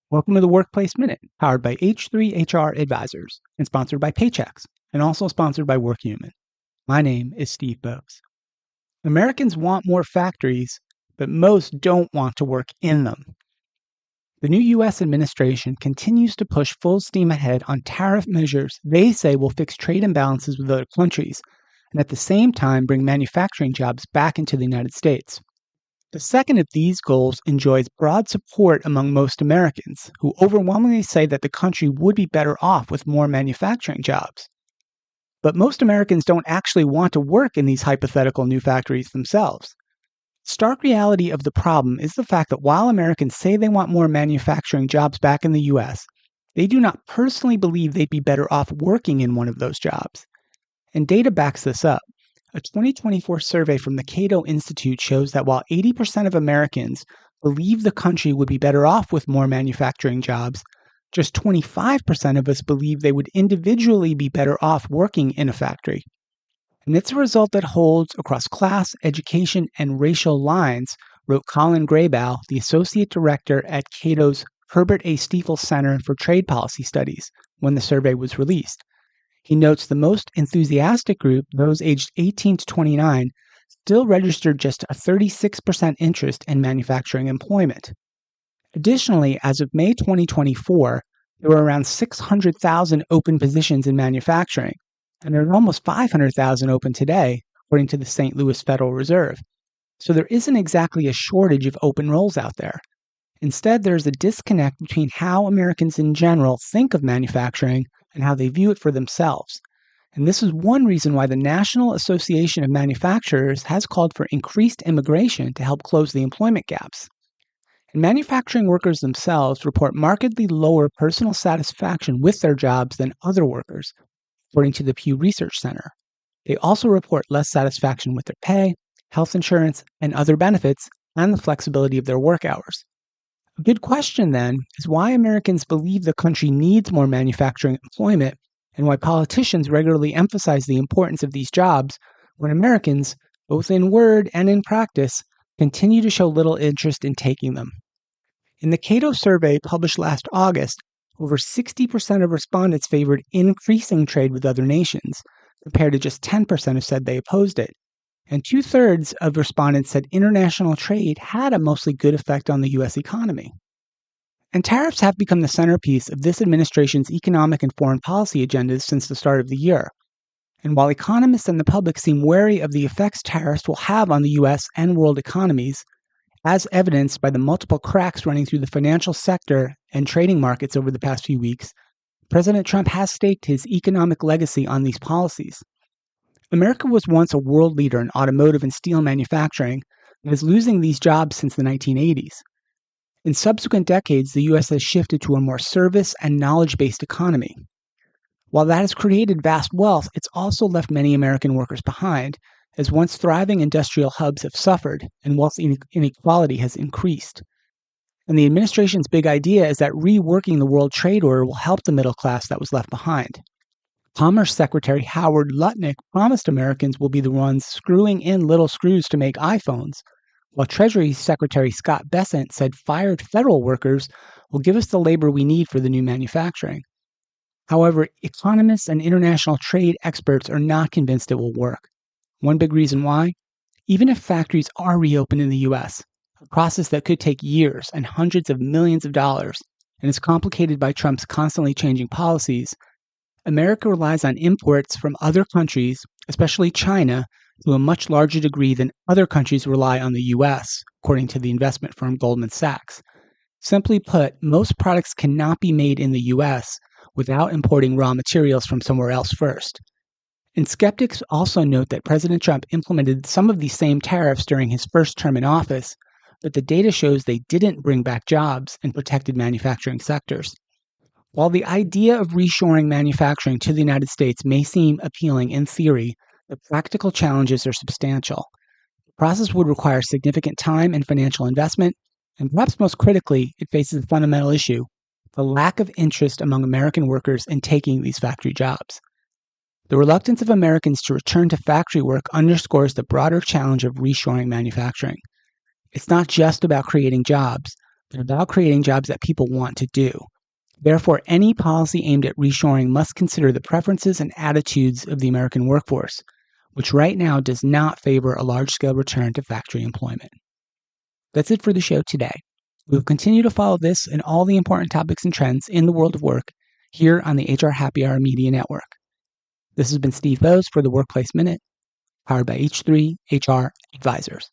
Welcome to the Workplace Minute, powered by H3HR Advisors and sponsored by Paychex, and also sponsored by WorkHuman. My name is Steve Boese. Americans want more factories, but most don't want to work in them. The new U.S. administration continues to push full steam ahead on tariff measures they say will fix trade imbalances with other countries, and at the same time bring manufacturing jobs back into the United States. The second of these goals enjoys broad support among most Americans, who overwhelmingly say that the country would be better off with more manufacturing jobs. But most Americans don't actually want to work in these hypothetical new factories themselves. The stark reality of the problem is the fact that while Americans say they want more manufacturing jobs back in the U.S., they do not personally believe they'd be better off working in one of those jobs. And data backs this up. A 2024 survey from the Cato Institute shows that while 80% of Americans believe the country would be better off with more manufacturing jobs, just 25% of us believe they would individually be better off working in a factory. And it's a result that holds across class, education, and racial lines, wrote Colin Graybow, the Associate Director at Cato's Herbert A. Stiefel Center for Trade Policy Studies, when the survey was released. He notes the most enthusiastic group, those aged 18 to 29, still registered just a 36% interest in manufacturing employment. Additionally, as of May 2024, there were around 600,000 open positions in manufacturing, and there are almost 500,000 open today, according to the St. Louis Federal Reserve. So there isn't exactly a shortage of open roles out there. Instead, there's a disconnect between how Americans in general think of manufacturing and how they view it for themselves. And this is one reason why the National Association of Manufacturers has called for increased immigration to help close the employment gaps. And manufacturing workers themselves report markedly lower personal satisfaction with their jobs than other workers, according to the Pew Research Center. They also report less satisfaction with their pay, health insurance, and other benefits, and the flexibility of their work hours. A good question, then, is why Americans believe the country needs more manufacturing employment and why politicians regularly emphasize the importance of these jobs when Americans, both in word and in practice, continue to show little interest in taking them. In the Cato survey published last August, over 60% of respondents favored increasing trade with other nations, compared to just 10% who said they opposed it. And 2/3 of respondents said international trade had a mostly good effect on the U.S. economy. And tariffs have become the centerpiece of this administration's economic and foreign policy agendas since the start of the year. And while economists and the public seem wary of the effects tariffs will have on the U.S. and world economies, as evidenced by the multiple cracks running through the financial sector and trading markets over the past few weeks, President Trump has staked his economic legacy on these policies. America was once a world leader in automotive and steel manufacturing and is losing these jobs since the 1980s. In subsequent decades, the U.S. has shifted to a more service and knowledge-based economy. While that has created vast wealth, it's also left many American workers behind, as once thriving industrial hubs have suffered and wealth inequality has increased. And the administration's big idea is that reworking the World Trade Order will help the middle class that was left behind. Commerce Secretary Howard Lutnick promised Americans will be the ones screwing in little screws to make iPhones, while Treasury Secretary Scott Bessent said fired federal workers will give us the labor we need for the new manufacturing. However, economists and international trade experts are not convinced it will work. One big reason why? Even if factories are reopened in the U.S., a process that could take years and hundreds of millions of dollars, and is complicated by Trump's constantly changing policies, America relies on imports from other countries, especially China, to a much larger degree than other countries rely on the U.S., according to the investment firm Goldman Sachs. Simply put, most products cannot be made in the U.S. without importing raw materials from somewhere else first. And skeptics also note that President Trump implemented some of these same tariffs during his first term in office, but the data shows they didn't bring back jobs and protected manufacturing sectors. While the idea of reshoring manufacturing to the United States may seem appealing in theory, the practical challenges are substantial. The process would require significant time and financial investment, and perhaps most critically, it faces a fundamental issue: the lack of interest among American workers in taking these factory jobs. The reluctance of Americans to return to factory work underscores the broader challenge of reshoring manufacturing. It's not just about creating jobs, They're about creating jobs that people want to do. Therefore, any policy aimed at reshoring must consider the preferences and attitudes of the American workforce, which right now does not favor a large-scale return to factory employment. That's it for the show today. We will continue to follow this and all the important topics and trends in the world of work here on the HR Happy Hour Media Network. This has been Steve Boese for the Workplace Minute, powered by H3 HR Advisors.